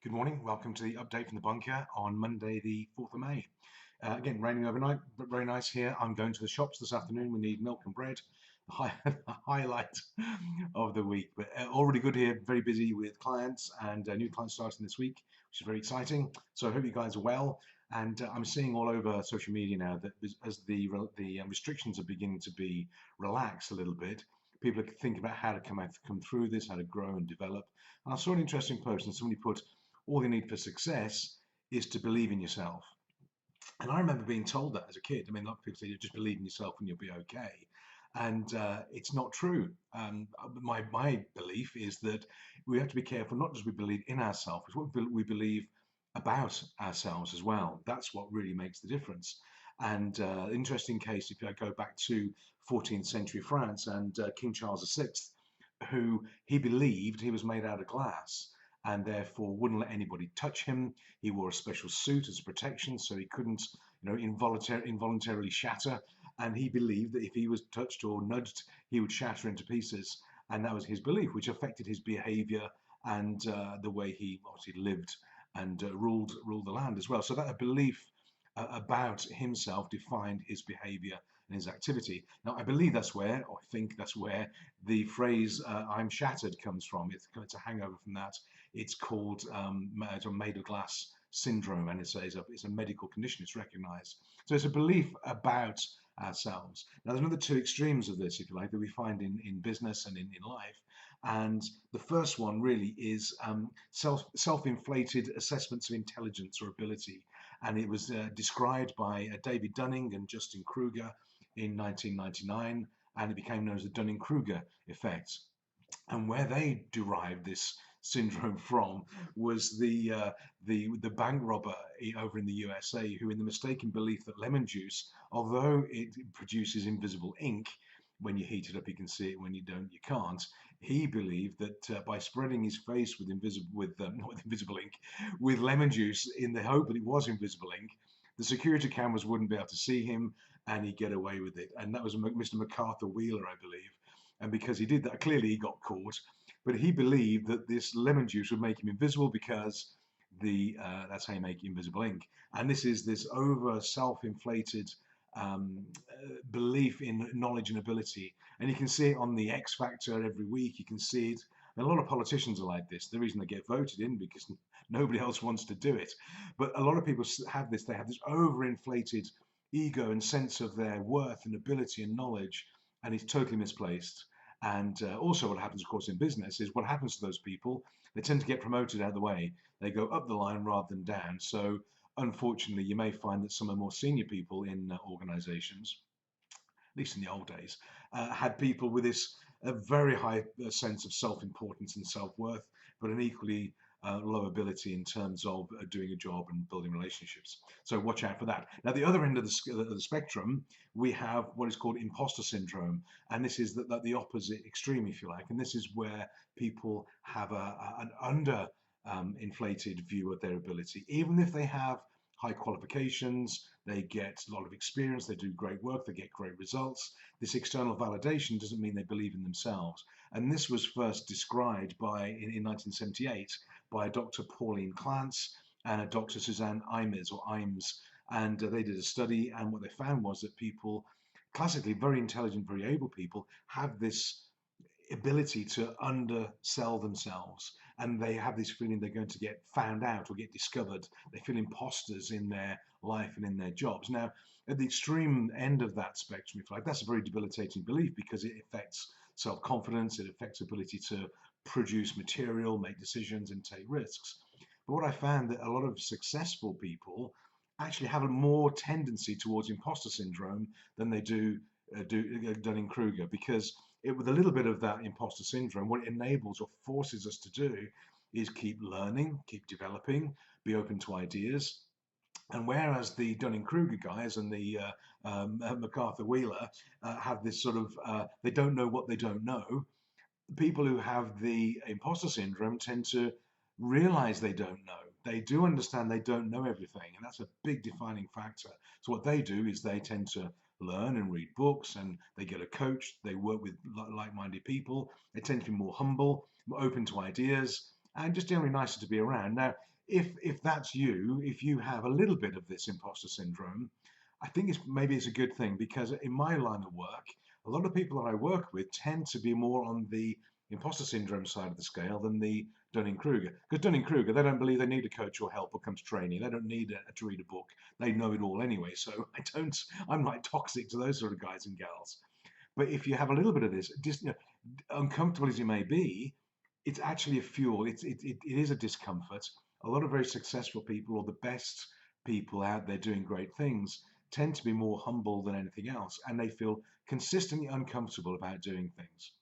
Good morning. Welcome to the update from the bunker on Monday, the 4th of May. Again, raining overnight, but very nice here. I'm going to the shops this afternoon. We need milk and bread, the highlight of the week. But already good here, very busy with clients and new clients starting this week, which is very exciting. So I hope you guys are well. And I'm seeing all over social media now that as the restrictions are beginning to be relaxed a little bit, people are thinking about how to come through this, how to grow and develop. And I saw an interesting post, and somebody put, all you need for success is to believe in yourself. And I remember being told that as a kid. I mean, a lot of people say you just believe in yourself and you'll be okay. And it's not true. My belief is that we have to be careful, not just we believe in ourselves, it's what we believe about ourselves as well. That's what really makes the difference. And interesting case, if I go back to 14th century France and King Charles VI, who he believed he was made out of glass and therefore wouldn't let anybody touch him. He wore a special suit as a protection so he couldn't, involuntarily shatter. And he believed that if he was touched or nudged, he would shatter into pieces. And that was his belief, which affected his behavior and the way he obviously lived and ruled the land as well. So that a belief about himself defined his behavior and his activity. Now, I believe that's where, or I think that's where, the phrase "I'm shattered" comes from. It's a hangover from that. It's called made of glass syndrome, and it's a medical condition. It's recognised. So it's a belief about ourselves. Now, there's another two extremes of this, if you like, that we find in business and in life. And the first one really is self-inflated assessments of intelligence or ability. And it was described by David Dunning and Justin Kruger in 1999, and it became known as the Dunning Kruger effect. And where they derived this syndrome from was the bank robber over in the USA, who, in the mistaken belief that lemon juice, although it produces invisible ink, when you heat it up you can see it, when you don't you can't. He believed that by spreading his face with not with invisible ink, with lemon juice, in the hope that it was invisible ink, the security cameras wouldn't be able to see him and he'd get away with it. And that was Mr. MacArthur Wheeler, I believe. And because he did that, clearly he got caught. But he believed that this lemon juice would make him invisible because that's how you make invisible ink. And this is this over self-inflated belief in knowledge and ability. And you can see it on the X Factor every week. You can see it. And a lot of politicians are like this. The reason they get voted in because nobody else wants to do it. But a lot of people have this. They have this overinflated ego and sense of their worth and ability and knowledge, and it's totally misplaced. And also what happens, of course, in business is what happens to those people, they tend to get promoted out of the way. They go up the line rather than down. So unfortunately, you may find that some of the more senior people in organizations, at least in the old days, had people with this very high sense of self-importance and self-worth, but an equally low ability in terms of doing a job and building relationships. So watch out for that. Now, the other end of the spectrum, we have what is called imposter syndrome, and this is the opposite extreme, if you like. And this is where people have an under inflated view of their ability, even if they have high qualifications, they get a lot of experience, they do great work, they get great results. This external validation doesn't mean they believe in themselves. And this was first described in 1978 by Dr. Pauline Clance and a Dr. Suzanne Imes. And they did a study, and what they found was that people, classically very intelligent, very able people, have this ability to undersell themselves, and they have this feeling they're going to get found out or get discovered. They feel imposters in their life and in their jobs. Now, at the extreme end of that spectrum, if you like, that's a very debilitating belief because it affects self-confidence, it affects ability to produce material, make decisions, and take risks. But what I found that a lot of successful people actually have a more tendency towards imposter syndrome than they do Dunning Kruger, because with a little bit of that imposter syndrome, what it enables or forces us to do is keep learning, keep developing, be open to ideas. And whereas the Dunning Kruger guys and the MacArthur Wheeler have this sort of, they don't know what they don't know, people who have the imposter syndrome tend to realize they don't know. They do understand they don't know everything, and that's a big defining factor. So what they do is they tend to learn and read books, and they get a coach, they work with like-minded people, they tend to be more humble, more open to ideas, and just generally nicer to be around. Now, if that's you, if you have a little bit of this imposter syndrome, I think it's a good thing, because in my line of work, a lot of people that I work with tend to be more on the imposter syndrome side of the scale than the Dunning Kruger. Because Dunning Kruger, they don't believe they need a coach or help or come to training. They don't need to read a book. They know it all anyway. So I'm like toxic to those sort of guys and gals. But if you have a little bit of this, just, uncomfortable as it may be, it's actually a fuel. It is a discomfort. A lot of very successful people, or the best people out there doing great things, tend to be more humble than anything else, and they feel consistently uncomfortable about doing things.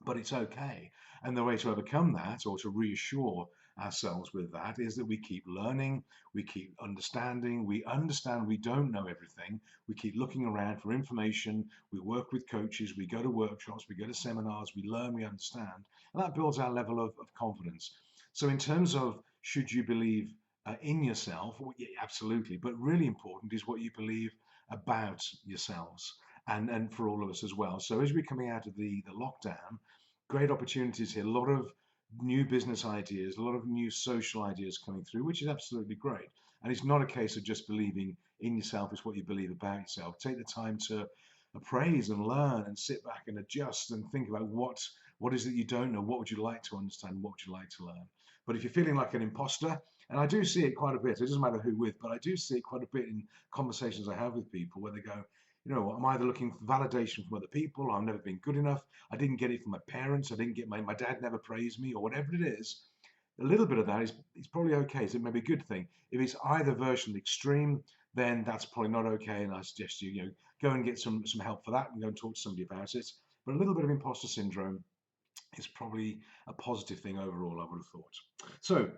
But it's okay. And the way to overcome that, or to reassure ourselves with that, is that we keep learning, we keep understanding, we understand we don't know everything, we keep looking around for information, we work with coaches, we go to workshops, we go to seminars, we learn, we understand, and that builds our level of confidence. So, in terms of should you believe in yourself, well, yeah, absolutely, but really important is what you believe about yourselves. And for all of us as well. So as we're coming out of the lockdown, great opportunities here. A lot of new business ideas, a lot of new social ideas coming through, which is absolutely great. And it's not a case of just believing in yourself, it's what you believe about yourself. Take the time to appraise and learn and sit back and adjust and think about what is it you don't know, what would you like to understand, what would you like to learn. But if you're feeling like an imposter, and I do see it quite a bit, it doesn't matter who with, but I do see it quite a bit in conversations I have with people where they go, I'm either looking for validation from other people, I've never been good enough, I didn't get it from my parents, I didn't get my dad never praised me, or whatever it is. A little bit of that is probably okay. So it may be a good thing. If it's either version extreme, then that's probably not okay. And I suggest you go and get some help for that, and go and talk to somebody about it. But a little bit of imposter syndrome is probably a positive thing overall, I would have thought. So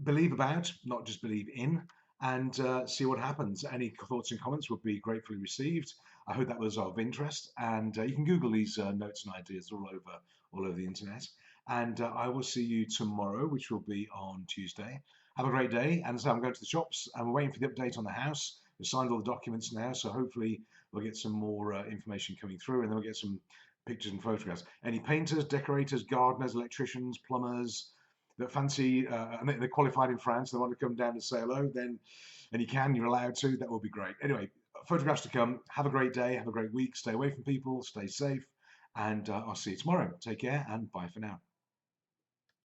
believe about, not just believe in, and see what happens. Any thoughts and comments would be gratefully received. I hope that was of interest, and you can Google these notes and ideas all over the internet. And I will see you tomorrow, which will be on Tuesday. Have a great day. And so I'm going to the shops, and we're waiting for the update on the house. We've signed all the documents now, so hopefully we'll get some more information coming through, and then we'll get some pictures and photographs. Any painters, decorators, gardeners, electricians, plumbers that fancy, and they're qualified in France, they want to come down and say hello, then, and you're allowed to, that will be great. Anyway, photographs to come. Have a great day, have a great week, stay away from people, stay safe, and I'll see you tomorrow. Take care, and bye for now.